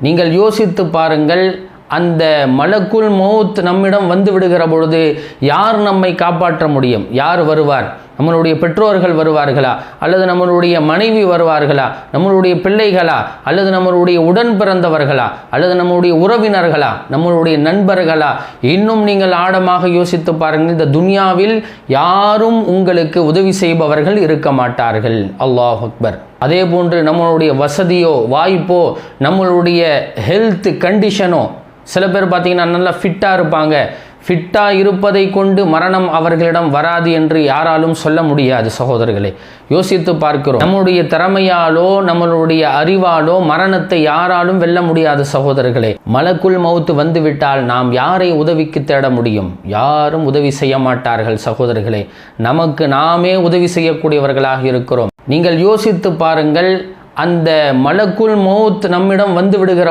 நீங்கள் யோசித்து பாருங்கள், அந்த மலக்குல் மௌத் நம்மிடம் வந்து விடுகிற பொழுது யார் நம்மை காப்பாற்ற முடியும்? யார் வருவார்? நம்மளுடைய பெற்றோர்கள் வருவார்களா? அல்லது நம்மளுடைய மனைவி வருவார்களா? நம்மளுடைய பிள்ளைகளா? அல்லது நம்மளுடைய உடன் பிறந்தவர்களா? அல்லது நம்மளுடைய உறவினர்களா? நம்மளுடைய நண்பர்களா? இன்னும் நீங்கள் ஆழமாக யோசித்து பாருங்கள், இந்த துன்யாவில் யாரும் உங்களுக்கு உதவி செய்பவர்கள் இருக்க மாட்டார்கள். அல்லாஹ் அக்பர். அதே போன்று நம்மளுடைய வசதியோ வாய்ப்போ நம்மளுடைய ஹெல்த் கண்டிஷனோ, சில பேர் பார்த்தீங்கன்னா நல்லா ஃபிட்டாக இருப்பாங்க. ஃபிட்டாக இருப்பதை கொண்டு மரணம் அவர்களிடம் வராது என்று யாராலும் சொல்ல முடியாது. சகோதரர்களே, யோசித்து பார்க்கிறோம். நம்முடைய திறமையாலோ நம்மளுடைய அறிவாலோ மரணத்தை யாராலும் வெல்ல முடியாது. சகோதரர்களே, மலக்குல் மௌத் வந்துவிட்டால் நாம் யாரை உதவிக்கு தேட முடியும்? யாரும் உதவி செய்ய மாட்டார்கள். சகோதரர்களே, நமக்கு நாமே உதவி செய்யக்கூடியவர்களாக இருக்கிறோம். நீங்கள் யோசித்து பாருங்கள், அந்த மலக்குல் மௌத் நம்மிடம் வந்து விடுகிற